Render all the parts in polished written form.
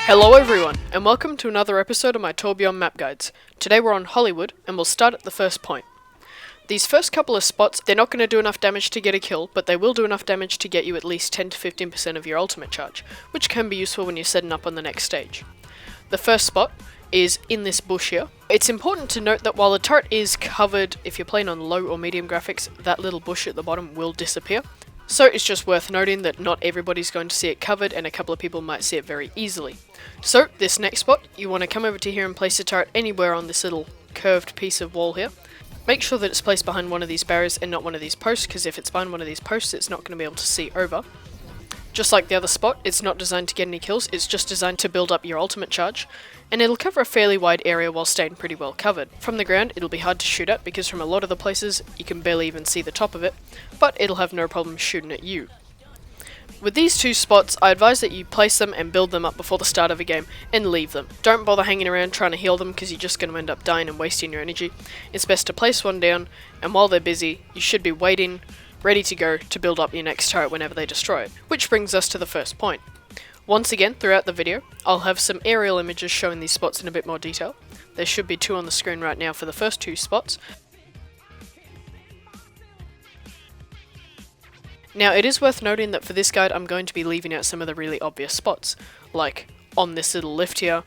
Hello everyone, and welcome to another episode of my Tourbillon map guides. Today we're on Hollywood, and we'll start at the first point. These first couple of spots, they're not going to do enough damage to get a kill, but they will do enough damage to get you at least 10 to 15% of your ultimate charge, which can be useful when you're setting up on the next stage. The first spot is in this bush here. It's important to note that while the turret is covered, if you're playing on low or medium graphics, that little bush at the bottom will disappear. So it's just worth noting that not everybody's going to see it covered, and a couple of people might see it very easily. So this next spot, you want to come over to here and place a turret anywhere on this little curved piece of wall here. Make sure that it's placed behind one of these barriers and not one of these posts, because if it's behind one of these posts it's not going to be able to see over. Just like the other spot, it's not designed to get any kills, it's just designed to build up your ultimate charge, and it'll cover a fairly wide area while staying pretty well covered. From the ground it'll be hard to shoot at because from a lot of the places you can barely even see the top of it, but it'll have no problem shooting at you. With these two spots, I advise that you place them and build them up before the start of a game and leave them. Don't bother hanging around trying to heal them because you're just going to end up dying and wasting your energy. It's best to place one down, and while they're busy, you should be waiting, ready to go to build up your next turret whenever they destroy it. Which brings us to the first point. Once again, throughout the video, I'll have some aerial images showing these spots in a bit more detail. There should be two on the screen right now for the first two spots. Now, it is worth noting that for this guide I'm going to be leaving out some of the really obvious spots, like on this little lift here,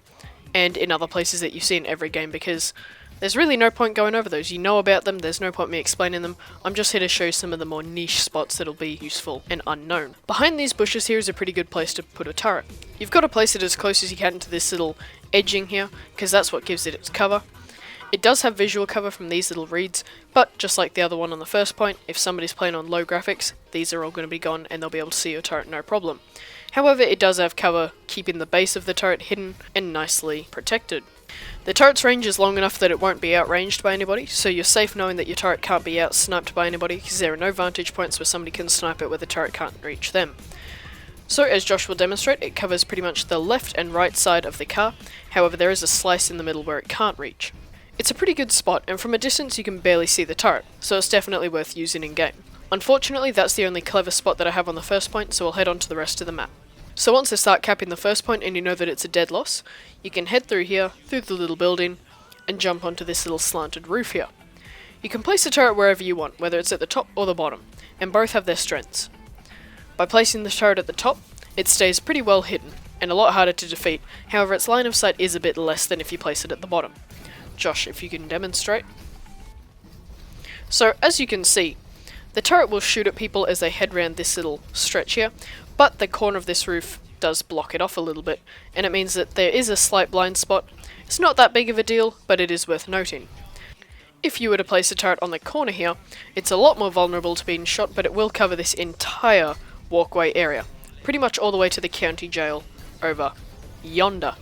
and in other places that you see in every game, because there's really no point going over those. You know about them, there's no point me explaining them. I'm just here to show you some of the more niche spots that'll be useful and unknown. Behind these bushes here is a pretty good place to put a turret. You've got to place it as close as you can to this little edging here, because that's what gives it its cover. It does have visual cover from these little reeds, but just like the other one on the first point, if somebody's playing on low graphics, these are all going to be gone and they'll be able to see your turret no problem. However, it does have cover, keeping the base of the turret hidden and nicely protected. The turret's range is long enough that it won't be outranged by anybody, so you're safe knowing that your turret can't be out-sniped by anybody, because there are no vantage points where somebody can snipe it where the turret can't reach them. So, as Josh will demonstrate, it covers pretty much the left and right side of the car, however there is a slice in the middle where it can't reach. It's a pretty good spot, and from a distance you can barely see the turret, so it's definitely worth using in-game. Unfortunately, that's the only clever spot that I have on the first point, so we'll head on to the rest of the map. So once I start capping the first point and you know that it's a dead loss, you can head through here, through the little building, and jump onto this little slanted roof here. You can place the turret wherever you want, whether it's at the top or the bottom, and both have their strengths. By placing the turret at the top, it stays pretty well hidden, and a lot harder to defeat, however its line of sight is a bit less than if you place it at the bottom. Josh, if you can demonstrate. So, as you can see, the turret will shoot at people as they head round this little stretch here, but the corner of this roof does block it off a little bit, and it means that there is a slight blind spot. It's not that big of a deal, but it is worth noting. If you were to place a turret on the corner here, it's a lot more vulnerable to being shot, but it will cover this entire walkway area, pretty much all the way to the county jail over yonder.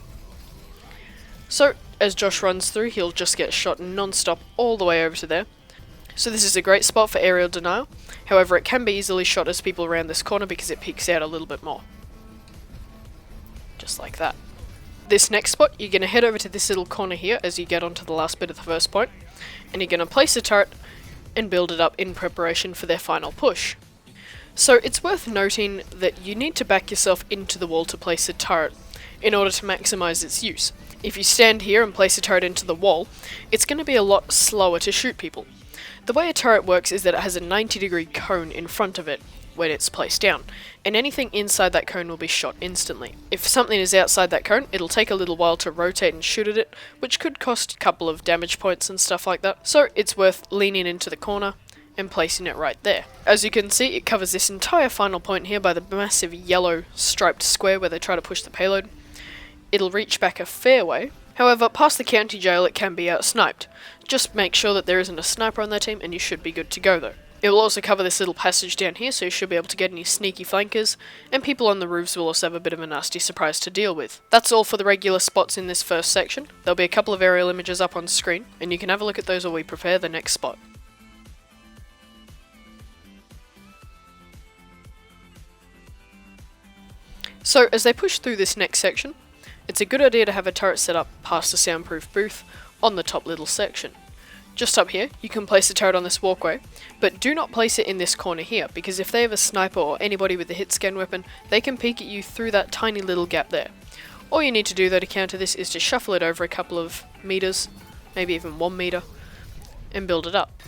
So, as Josh runs through, he'll just get shot non-stop all the way over to there. So this is a great spot for aerial denial, however it can be easily shot as people around this corner because it peeks out a little bit more. Just like that. This next spot, you're going to head over to this little corner here as you get onto the last bit of the first point, and you're going to place a turret and build it up in preparation for their final push. So it's worth noting that you need to back yourself into the wall to place a turret in order to maximize its use. If you stand here and place a turret into the wall, it's going to be a lot slower to shoot people. The way a turret works is that it has a 90-degree cone in front of it when it's placed down, and anything inside that cone will be shot instantly. If something is outside that cone, it'll take a little while to rotate and shoot at it, which could cost a couple of damage points and stuff like that, so it's worth leaning into the corner and placing it right there. As you can see, it covers this entire final point here by the massive yellow striped square where they try to push the payload. It'll reach back a fair way. However, past the county jail it can be out-sniped. Just make sure that there isn't a sniper on their team and you should be good to go though. It will also cover this little passage down here, so you should be able to get any sneaky flankers, and people on the roofs will also have a bit of a nasty surprise to deal with. That's all for the regular spots in this first section. There'll be a couple of aerial images up on screen, and you can have a look at those while we prepare the next spot. So, as they push through this next section, it's a good idea to have a turret set up past the soundproof booth on the top little section. Just up here, you can place a turret on this walkway, but do not place it in this corner here, because if they have a sniper or anybody with a hit scan weapon, they can peek at you through that tiny little gap there. All you need to do though to counter this is to shuffle it over a couple of meters, maybe even 1 meter, and build it up.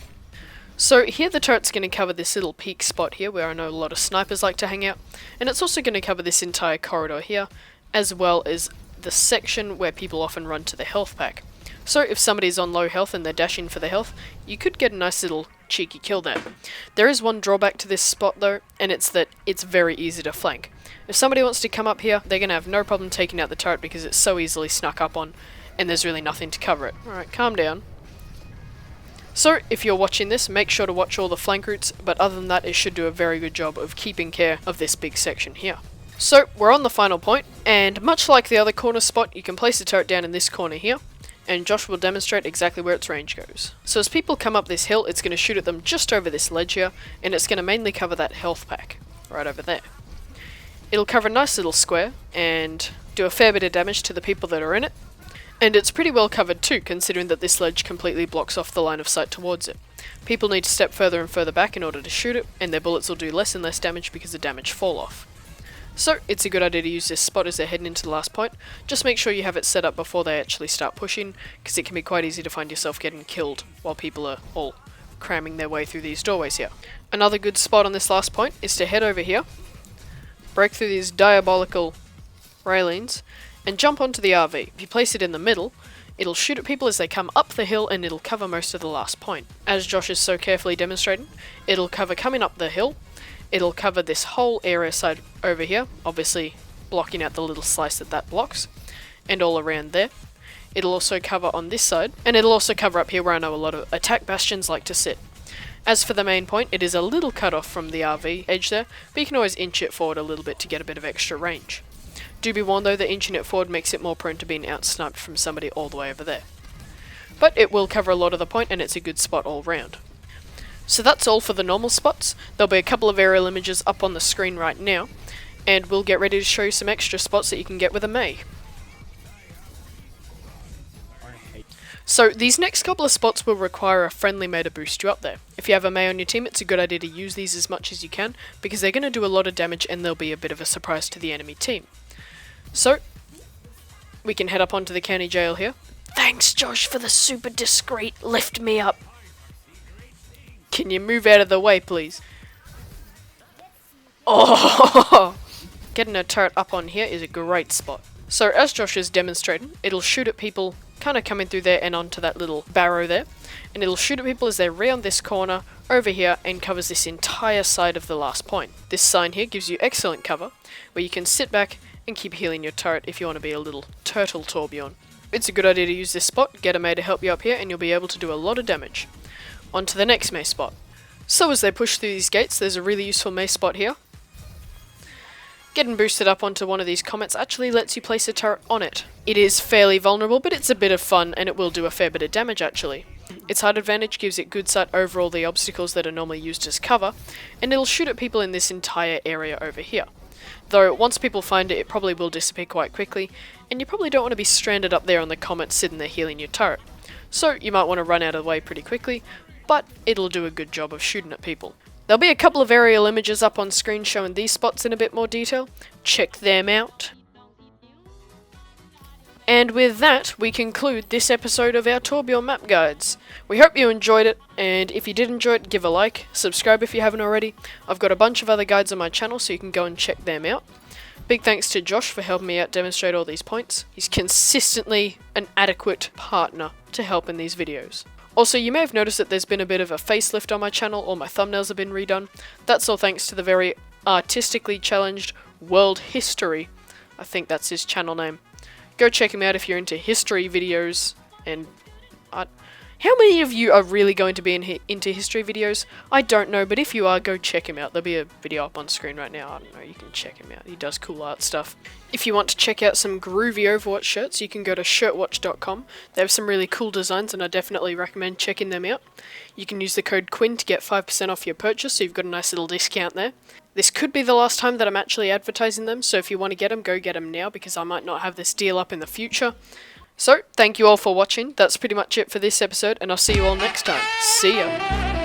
So here the turret's going to cover this little peak spot here where I know a lot of snipers like to hang out, and it's also going to cover this entire corridor here, as well as the section where people often run to the health pack. So if somebody's on low health and they're dashing for the health, you could get a nice little cheeky kill there. There is one drawback to this spot though, and it's that it's very easy to flank. If somebody wants to come up here, they're going to have no problem taking out the turret because it's so easily snuck up on, and there's really nothing to cover it. Alright, calm down. So, if you're watching this, make sure to watch all the flank routes, but other than that, it should do a very good job of keeping care of this big section here. So, we're on the final point, and much like the other corner spot, you can place the turret down in this corner here, and Josh will demonstrate exactly where its range goes. So as people come up this hill, it's going to shoot at them just over this ledge here, and it's going to mainly cover that health pack, right over there. It'll cover a nice little square, and do a fair bit of damage to the people that are in it. And it's pretty well covered too, considering that this ledge completely blocks off the line of sight towards it. People need to step further and further back in order to shoot it, and their bullets will do less and less damage because the damage fall off. So it's a good idea to use this spot as they're heading into the last point. Just make sure you have it set up before they actually start pushing, because it can be quite easy to find yourself getting killed while people are all cramming their way through these doorways here. Another good spot on this last point is to head over here, break through these diabolical railings, and jump onto the RV. If you place it in the middle, it'll shoot at people as they come up the hill and it'll cover most of the last point. As Josh is so carefully demonstrating, it'll cover coming up the hill, it'll cover this whole area side over here, obviously blocking out the little slice that blocks, and all around there. It'll also cover on this side, and it'll also cover up here where I know a lot of attack bastions like to sit. As for the main point, it is a little cut off from the RV edge there, but you can always inch it forward a little bit to get a bit of extra range. Do be warned though that inching it forward makes it more prone to being out-sniped from somebody all the way over there. But it will cover a lot of the point, and it's a good spot all round. So that's all for the normal spots. There'll be a couple of aerial images up on the screen right now, and we'll get ready to show you some extra spots that you can get with a May. So these next couple of spots will require a friendly May to boost you up there. If you have a May on your team, it's a good idea to use these as much as you can, because they're going to do a lot of damage and they'll be a bit of a surprise to the enemy team. So, we can head up onto the county jail here. Thanks Josh for the super discreet lift me up. Can you move out of the way please? Oh! Getting a turret up on here is a great spot. So as Josh is demonstrating, it'll shoot at people kind of coming through there and onto that little barrow there. And it'll shoot at people as they're round this corner over here and covers this entire side of the last point. This sign here gives you excellent cover, where you can sit back and keep healing your turret if you want to be a little turtle Torbjorn. It's a good idea to use this spot, get a May to help you up here, and you'll be able to do a lot of damage. On to the next May spot. So as they push through these gates, there's a really useful May spot here. Getting boosted up onto one of these comets actually lets you place a turret on it. It is fairly vulnerable, but it's a bit of fun, and it will do a fair bit of damage actually. Its height advantage gives it good sight over all the obstacles that are normally used as cover, and it'll shoot at people in this entire area over here. Though, once people find it, it probably will disappear quite quickly, and you probably don't want to be stranded up there on the comet sitting there healing your turret. So, you might want to run out of the way pretty quickly, but it'll do a good job of shooting at people. There'll be a couple of aerial images up on screen showing these spots in a bit more detail. Check them out. And with that, we conclude this episode of our Torbjorn map guides. We hope you enjoyed it, and if you did enjoy it, give a like, subscribe if you haven't already. I've got a bunch of other guides on my channel, so you can go and check them out. Big thanks to Josh for helping me out demonstrate all these points. He's consistently an adequate partner to help in these videos. Also, you may have noticed that there's been a bit of a facelift on my channel, all my thumbnails have been redone. That's all thanks to the very artistically challenged World History. I think that's his channel name. Go check him out if you're into history videos, and how many of you are really going to be into history videos? I don't know, but if you are, go check him out. There'll be a video up on screen right now. I don't know, you can check him out. He does cool art stuff. If you want to check out some groovy Overwatch shirts, you can go to shirtwatch.com. They have some really cool designs, and I definitely recommend checking them out. You can use the code QUIN to get 5% off your purchase, so you've got a nice little discount there. This could be the last time that I'm actually advertising them, so if you want to get them, go get them now, because I might not have this deal up in the future. So, thank you all for watching. That's pretty much it for this episode, and I'll see you all next time. See ya!